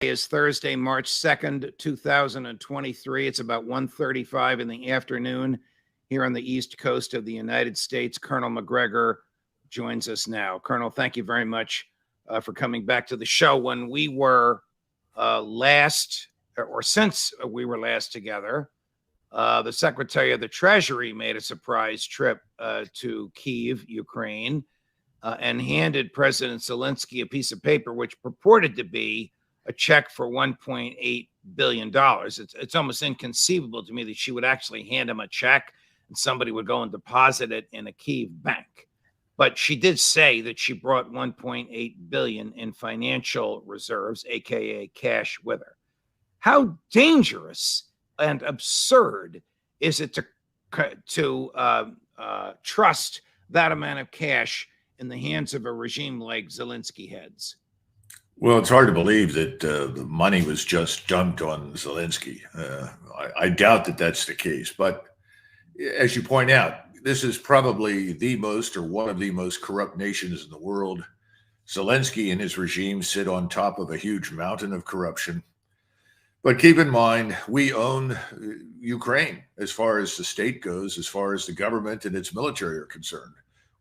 Is Thursday, March 2nd, 2023. It's about 1:35 in the afternoon here on the East Coast of the United States. Colonel McGregor joins us now. Colonel, thank you very much for coming back to the show. When we were since we were last together, the Secretary of the Treasury made a surprise trip to Kyiv, Ukraine, and handed President Zelensky a piece of paper which purported to be a check for $1.8 billion. It's almost inconceivable to me that she would actually hand him a check and somebody would go and deposit it in a Kyiv bank. But she did say that she brought $1.8 billion in financial reserves, aka cash, with her. How dangerous and absurd is it to trust that amount of cash in the hands of a regime like Zelensky heads? Well, it's hard to believe that the money was just dumped on Zelensky. I doubt that that's the case. But as you point out, this is probably the most or one of the most corrupt nations in the world. Zelensky and his regime sit on top of a huge mountain of corruption. But keep in mind, we own Ukraine as far as the state goes, as far as the government and its military are concerned.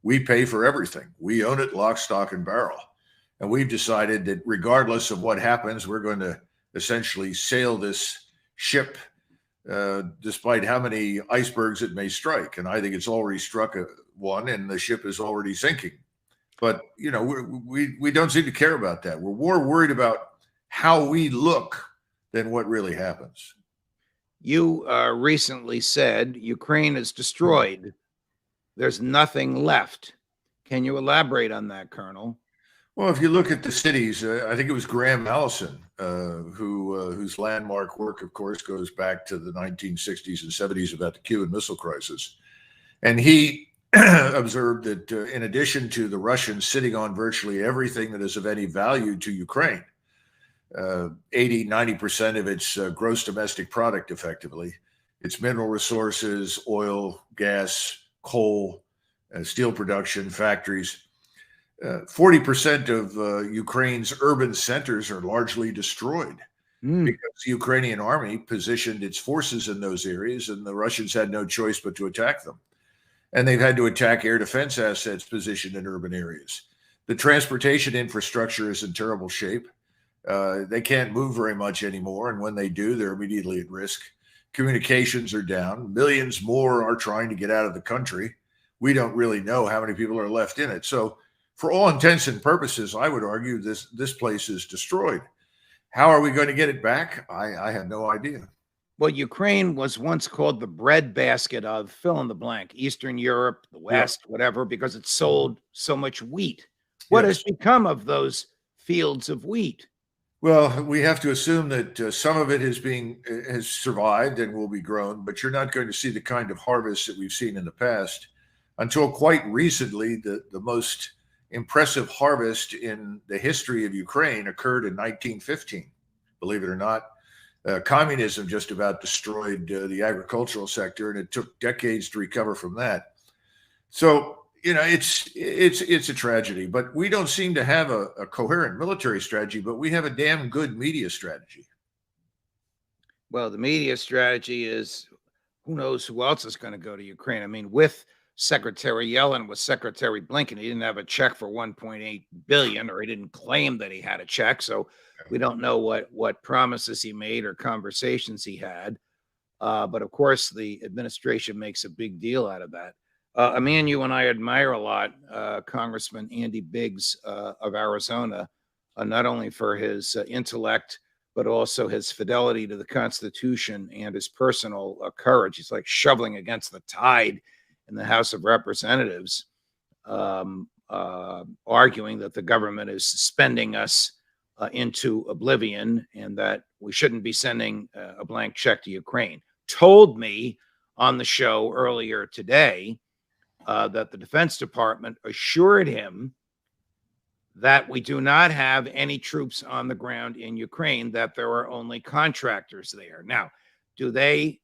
We pay for everything. We own it lock, stock, and barrel. And we've decided that regardless of what happens, we're going to essentially sail this ship despite how many icebergs it may strike. And I think it's already struck one and the ship is already sinking. But, you know, we don't seem to care about that. We're more worried about how we look than what really happens. You recently said Ukraine is destroyed. There's nothing left. Can you elaborate on that, Colonel? Well, if you look at the cities, I think it was Graham Allison, whose landmark work, of course, goes back to the 1960s and 70s about the Cuban Missile Crisis. And he observed that in addition to the Russians sitting on virtually everything that is of any value to Ukraine, 80-90% of its gross domestic product, effectively, its mineral resources, oil, gas, coal, steel production, factories, 40% of Ukraine's urban centers are largely destroyed because the Ukrainian army positioned its forces in those areas and the Russians had no choice but to attack them. And they've had to attack air defense assets positioned in urban areas. The transportation infrastructure is in terrible shape. They can't move very much anymore. And when they do, they're immediately at risk. Communications are down. Millions more are trying to get out of the country. We don't really know how many people are left in it. So for all intents and purposes, I would argue this place is destroyed. How are we going to get it back? I have no idea. Well, Ukraine was once called the breadbasket of fill in the blank, Eastern Europe, the West, whatever, because it sold so much wheat. What has become of those fields of wheat? Well, we have to assume that some of it has survived and will be grown, but you're not going to see the kind of harvest that we've seen in the past. Until quite recently, the most impressive harvest in the history of Ukraine occurred in 1915. Believe it or not, communism just about destroyed the agricultural sector, and it took decades to recover from that. So, you know, it's a tragedy, but we don't seem to have a coherent military strategy, but we have a damn good media strategy. Well, the media strategy is who knows who else is going to go to Ukraine. I mean, with Secretary Yellen, with Secretary Blinken, he didn't have a check for $1.8 billion, or he didn't claim that he had a check. So we don't know what promises he made or conversations he had. But of course, the administration makes a big deal out of that. A man you and I admire a lot, Congressman Andy Biggs of Arizona, not only for his intellect, but also his fidelity to the Constitution and his personal courage. He's like shoveling against the tide in the House of Representatives, arguing that the government is suspending us into oblivion and that we shouldn't be sending a blank check to Ukraine. Told me on the show earlier today that the Defense Department assured him that we do not have any troops on the ground in Ukraine, that there are only contractors there. Now, do they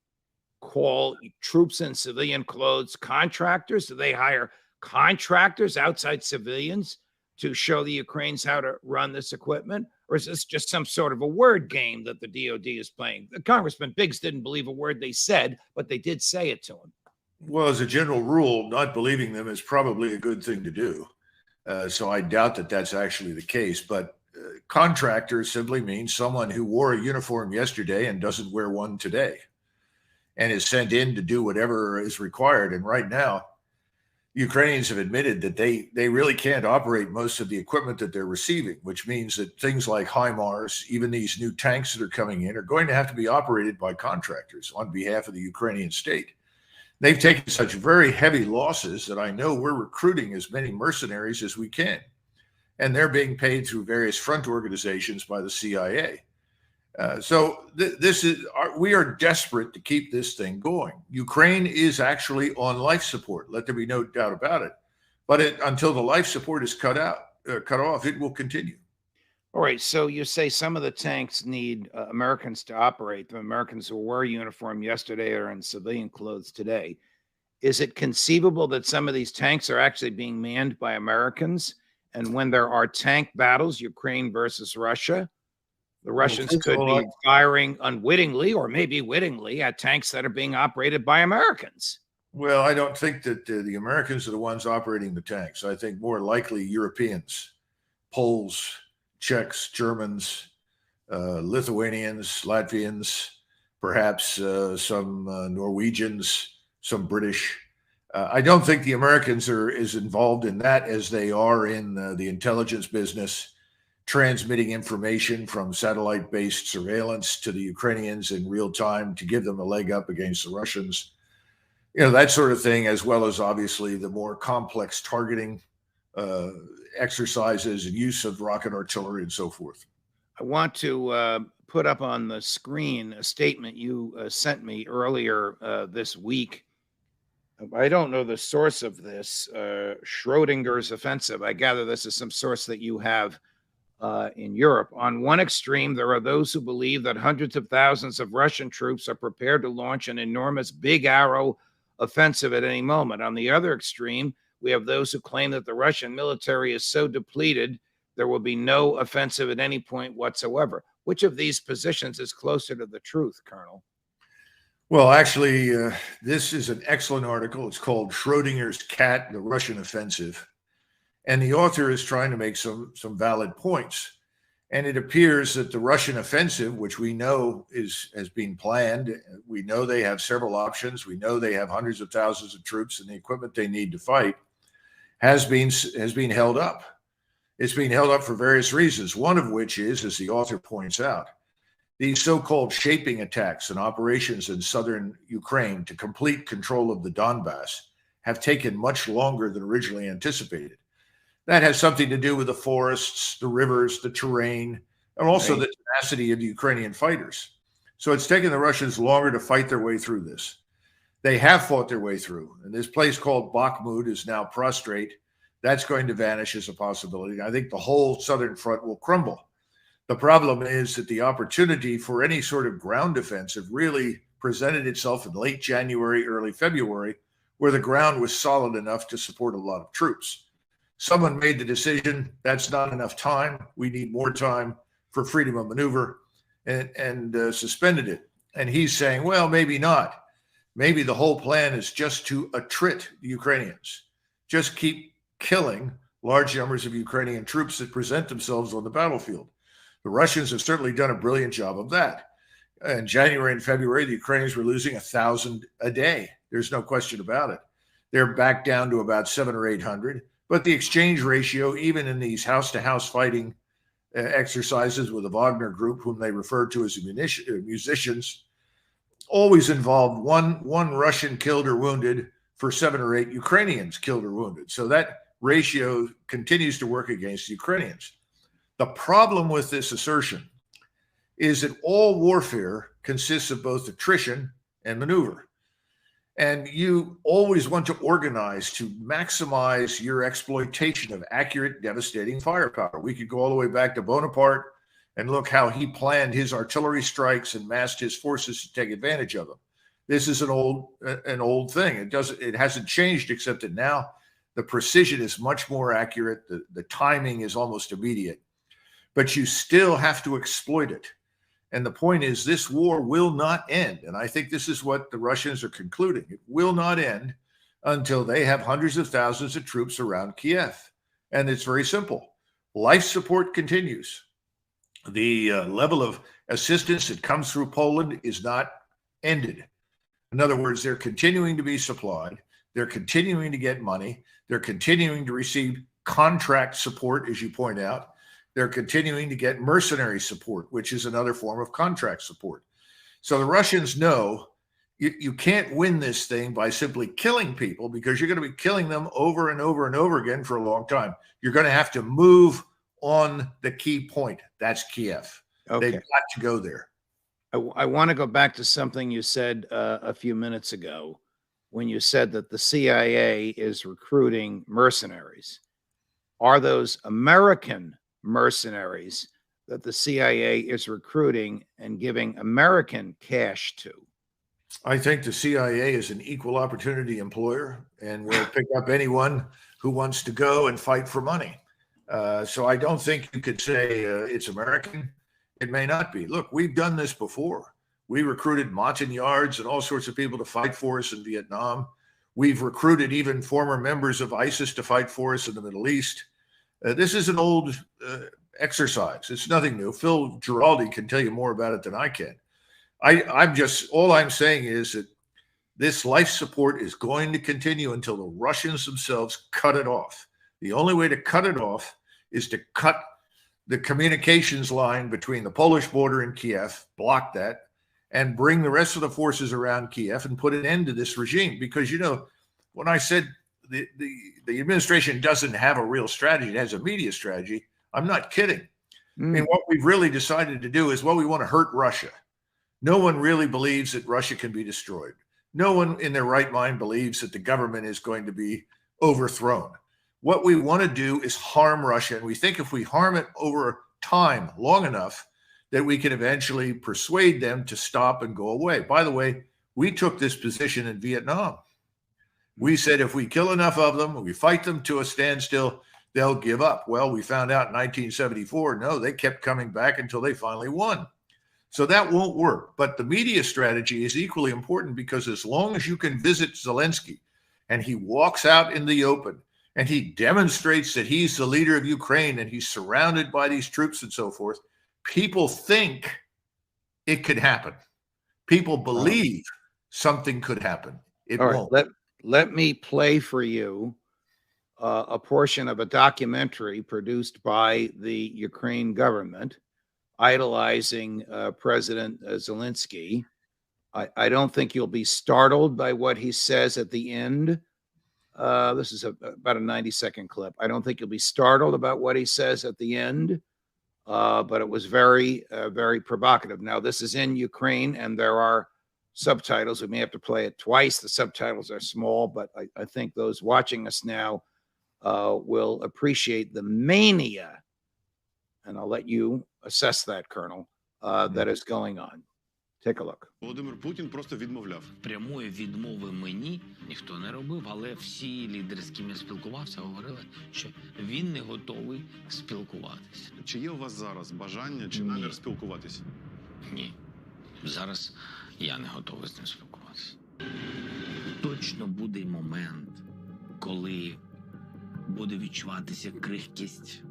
call troops in civilian clothes contractors? Do they hire contractors outside civilians to show the Ukrainians how to run this equipment? Or is this just some sort of a word game that the DOD is playing? Congressman Biggs didn't believe a word they said, but they did say it to him. Well, as a general rule, not believing them is probably a good thing to do. So I doubt that that's actually the case. But contractor simply means someone who wore a uniform yesterday and doesn't wear one today and is sent in to do whatever is required. And right now, Ukrainians have admitted that they really can't operate most of the equipment that they're receiving, which means that things like HIMARS, even these new tanks that are coming in, are going to have to be operated by contractors on behalf of the Ukrainian state. They've taken such very heavy losses that I know we're recruiting as many mercenaries as we can. And they're being paid through various front organizations by the CIA. We are desperate to keep this thing going. Ukraine is actually on life support. Let there be no doubt about it. But until the life support is cut off, it will continue. All right. So you say some of the tanks need Americans to operate. The Americans who wore a uniform yesterday are in civilian clothes today. Is it conceivable that some of these tanks are actually being manned by Americans? And when there are tank battles, Ukraine versus Russia, the Russians could be firing unwittingly or maybe wittingly at tanks that are being operated by Americans. Well, I don't think that the Americans are the ones operating the tanks. I think more likely Europeans, Poles, Czechs, Germans, Lithuanians, Latvians, perhaps some Norwegians, some British. I don't think the Americans are as involved in that as they are in the intelligence business, transmitting information from satellite-based surveillance to the Ukrainians in real time to give them a leg up against the Russians. That sort of thing, as well as obviously the more complex targeting exercises and use of rocket artillery and so forth. I want to put up on the screen a statement you sent me earlier this week. I don't know the source of this, Schrodinger's offensive. I gather this is some source that you have in Europe. On one extreme, there are those who believe that hundreds of thousands of Russian troops are prepared to launch an enormous big arrow offensive at any moment. On the other extreme, we have those who claim that the Russian military is so depleted, there will be no offensive at any point whatsoever. Which of these positions is closer to the truth, Colonel? Well, actually, this is an excellent article. It's called Schrodinger's Cat, the Russian Offensive. And the author is trying to make some valid points. And it appears that the Russian offensive, which we know has been planned, we know they have several options. We know they have hundreds of thousands of troops and the equipment they need to fight, has been held up. It's being held up for various reasons, one of which is, as the author points out, these so-called shaping attacks and operations in southern Ukraine to complete control of the Donbass have taken much longer than originally anticipated. That has something to do with the forests, the rivers, the terrain, and also the tenacity of the Ukrainian fighters. So it's taken the Russians longer to fight their way through this. They have fought their way through, and this place called Bakhmut is now prostrate. That's going to vanish as a possibility. I think the whole southern front will crumble. The problem is that the opportunity for any sort of ground offensive really presented itself in late January, early February, where the ground was solid enough to support a lot of troops. Someone made the decision, that's not enough time. We need more time for freedom of maneuver, and suspended it. And he's saying, well, maybe not. Maybe the whole plan is just to attrit the Ukrainians. Just keep killing large numbers of Ukrainian troops that present themselves on the battlefield. The Russians have certainly done a brilliant job of that. In January and February, the Ukrainians were losing 1,000 a day. There's no question about it. They're back down to about 700 or 800. But the exchange ratio, even in these house-to-house fighting exercises with the Wagner group, whom they refer to as musicians, always involved one Russian killed or wounded for 7 or 8 Ukrainians killed or wounded. So that ratio continues to work against the Ukrainians. The problem with this assertion is that all warfare consists of both attrition and maneuver. And you always want to organize to maximize your exploitation of accurate, devastating firepower. We could go all the way back to Bonaparte and look how he planned his artillery strikes and massed his forces to take advantage of them. This is an old thing. It hasn't changed, except that now the precision is much more accurate. The timing is almost immediate. but you still have to exploit it. And the point is, this war will not end. And I think this is what the Russians are concluding. It will not end until they have hundreds of thousands of troops around Kiev. And it's very simple. Life support continues. The level of assistance that comes through Poland is not ended. In other words, they're continuing to be supplied. They're continuing to get money. They're continuing to receive contract support, as you point out. They're continuing to get mercenary support, which is another form of contract support. So the Russians know you can't win this thing by simply killing people, because you're going to be killing them over and over and over again for a long time. You're going to have to move on the key point. That's Kiev. Okay. They've got to go there. I want to go back to something you said a few minutes ago when you said that the CIA is recruiting mercenaries. Are those American mercenaries that the CIA is recruiting and giving American cash to? I think the CIA is an equal opportunity employer and will pick up anyone who wants to go and fight for money. So I don't think you could say it's American. It may not be. Look, we've done this before. We recruited Montagnards and all sorts of people to fight for us in Vietnam. We've recruited even former members of ISIS to fight for us in the Middle East. This is an old exercise. It's nothing new. Phil Giraldi can tell you more about it than I can. All I'm saying is that this life support is going to continue until the Russians themselves cut it off. The only way to cut it off is to cut the communications line between the Polish border and Kiev, block that, and bring the rest of the forces around Kiev and put an end to this regime. Because, you know, when I said the administration doesn't have a real strategy, it has a media strategy, I'm not kidding. I mean, what we've really decided to do is, well, we want to hurt Russia. No one really believes that Russia can be destroyed. No one in their right mind believes that the government is going to be overthrown. What we want to do is harm Russia. And we think if we harm it over time long enough, that we can eventually persuade them to stop and go away. By the way, we took this position in Vietnam. We said if we kill enough of them, we fight them to a standstill, they'll give up. Well, we found out in 1974, no, they kept coming back until they finally won. So that won't work. But the media strategy is equally important, because as long as you can visit Zelensky and he walks out in the open and he demonstrates that he's the leader of Ukraine and he's surrounded by these troops and so forth, people think it could happen. People believe something could happen. It won't. Let me play for you a portion of a documentary produced by the Ukraine government idolizing President Zelensky. I don't think you'll be startled by what he says at the end. This is about a 90-second clip. I don't think you'll be startled about what he says at the end, but it was very, very provocative. Now, this is in Ukraine, and there are subtitles. We may have to play it twice. The subtitles are small, but I think those watching us now will appreciate the mania, and I'll let you assess that, Colonel, that is going on. Take a look. Володимир Путін просто відмовляв. Прямої відмови мені ніхто не робив, але всі лідери, з ким я спілкувався, говорили, що він не готовий спілкуватися. Чи є у вас зараз бажання чи намір спілкуватися? Ні. Зараз я не готовий з ним спілкуватися. Точно буде момент, коли буде відчуватися крихкість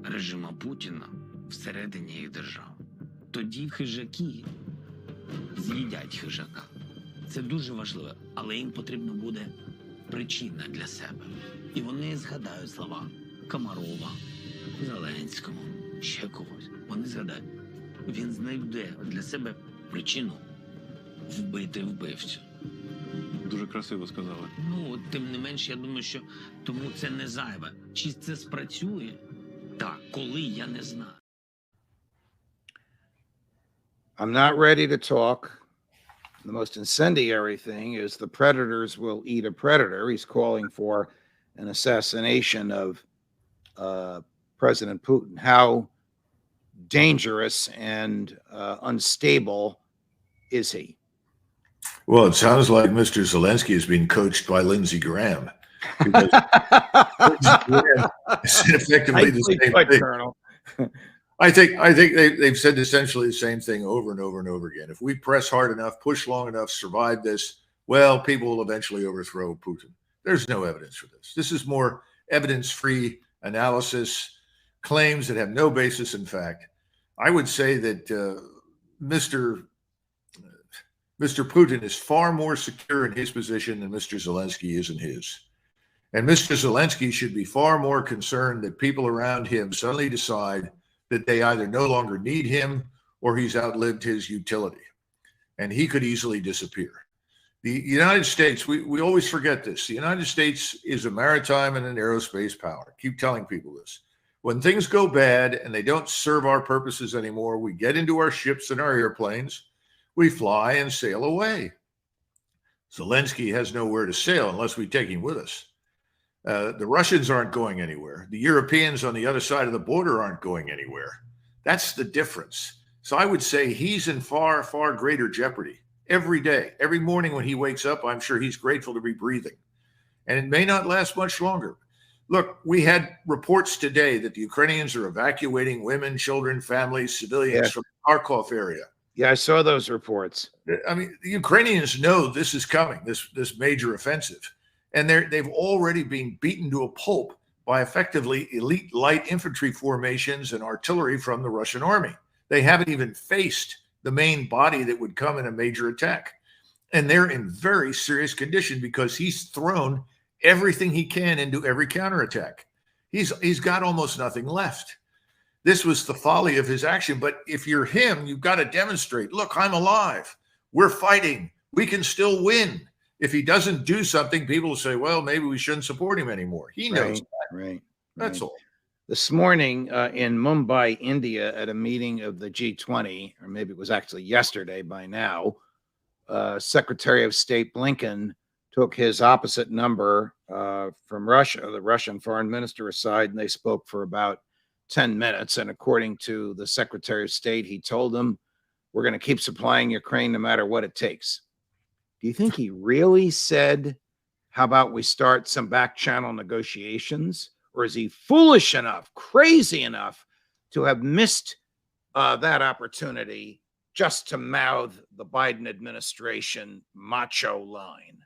режиму Путіна всередині їх держав. Тоді хижаки з'їдять хижака. Це дуже важливо, але їм потрібна буде причина для себе. І вони згадають слова Комарова, Зеленського, ще когось. Вони згадають. Він знайде для себе причину вбити вбивцю. Дуже красиво сказали. Ну, тим не менш, я думаю, що тому це не зайве. Чи це спрацює? Так, коли, я не знаю. I'm not ready to talk. The most incendiary thing is the predators will eat a predator. He's calling for an assassination of President Putin. How dangerous and unstable is he? Well, it sounds like Mr. Zelensky is being coached by Lindsey Graham. Because Lindsey Graham is effectively the same thing. Colonel. I think they've said essentially the same thing over and over and over again. If we press hard enough, push long enough, survive this, well, people will eventually overthrow Putin. There's no evidence for this. This is more evidence-free analysis, claims that have no basis in fact. I would say that Mr. Putin is far more secure in his position than Mr. Zelensky is in his. And Mr. Zelensky should be far more concerned that people around him suddenly decide that they either no longer need him or he's outlived his utility. And he could easily disappear. The United States, we always forget this. The United States is a maritime and an aerospace power. Keep telling people this. When things go bad and they don't serve our purposes anymore, we get into our ships and our airplanes, we fly and sail away. Zelensky has nowhere to sail unless we take him with us. The Russians aren't going anywhere. The Europeans on the other side of the border aren't going anywhere. That's the difference. So I would say he's in far, far greater jeopardy every day. Every morning when he wakes up, I'm sure he's grateful to be breathing. And it may not last much longer. Look, we had reports today that the Ukrainians are evacuating women, children, families, civilians from the Kharkov area. Yeah, I saw those reports. I mean, the Ukrainians know this is coming, this major offensive. And they've already been beaten to a pulp by effectively elite light infantry formations and artillery from the Russian army. They haven't even faced the main body that would come in a major attack. And they're in very serious condition because he's thrown everything he can into every counterattack. He's got almost nothing left. This was the folly of his action. But if you're him, you've got to demonstrate, look, I'm alive. We're fighting. We can still win. If he doesn't do something, people will say, well, maybe we shouldn't support him anymore. He knows that. Right. That's all. This morning in Mumbai, India, at a meeting of the G20, or maybe it was actually yesterday by now, Secretary of State Blinken took his opposite number from Russia, the Russian foreign minister, aside, and they spoke for about 10 minutes. And according to the Secretary of State, he told them, we're going to keep supplying Ukraine no matter what it takes. Do you think he really said, how about we start some back channel negotiations? Or is he foolish enough, crazy enough to have missed that opportunity just to mouth the Biden administration macho line?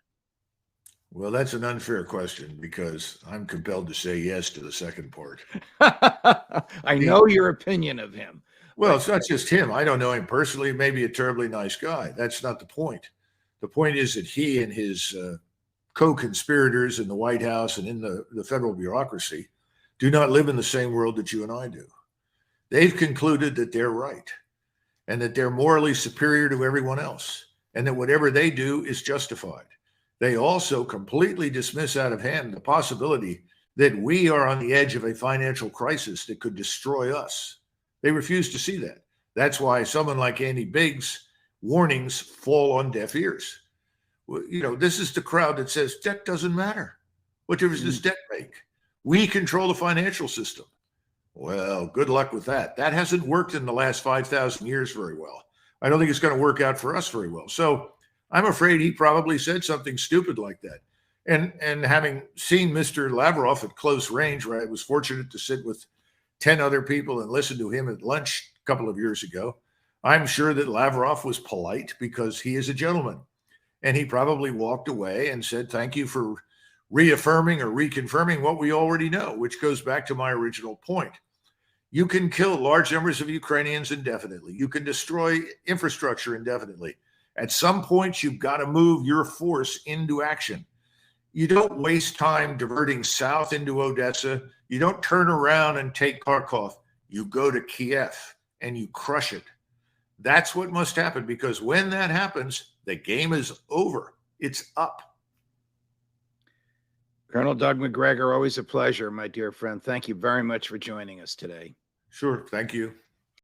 Well, that's an unfair question because I'm compelled to say yes to the second part. I know your opinion of him. Well, it's not just him. I don't know him personally. Maybe a terribly nice guy. That's not the point. The point is that he and his co-conspirators in the White House and in the federal bureaucracy do not live in the same world that you and I do. They've concluded that they're right and that they're morally superior to everyone else and that whatever they do is justified. They also completely dismiss out of hand the possibility that we are on the edge of a financial crisis that could destroy us. They refuse to see that. That's why someone like Andy Biggs' warnings fall on deaf ears. You know, this is the crowd that says debt doesn't matter. What difference does debt make? We control the financial system. Well, good luck with that. That hasn't worked in the last 5,000 years very well. I don't think it's going to work out for us very well. So I'm afraid he probably said something stupid like that. And having seen Mr. Lavrov at close range, where I was fortunate to sit with 10 other people and listen to him at lunch a couple of years ago, I'm sure that Lavrov was polite because he is a gentleman. And he probably walked away and said, thank you for reaffirming or reconfirming what we already know, which goes back to my original point. You can kill large numbers of Ukrainians indefinitely. You can destroy infrastructure indefinitely. At some point, you've got to move your force into action. You don't waste time diverting south into Odessa. You don't turn around and take Kharkov. You go to Kiev and you crush it. That's what must happen, because when that happens, the game is over. It's up. Colonel Doug McGregor, always a pleasure, my dear friend. Thank you very much for joining us today. Sure. Thank you.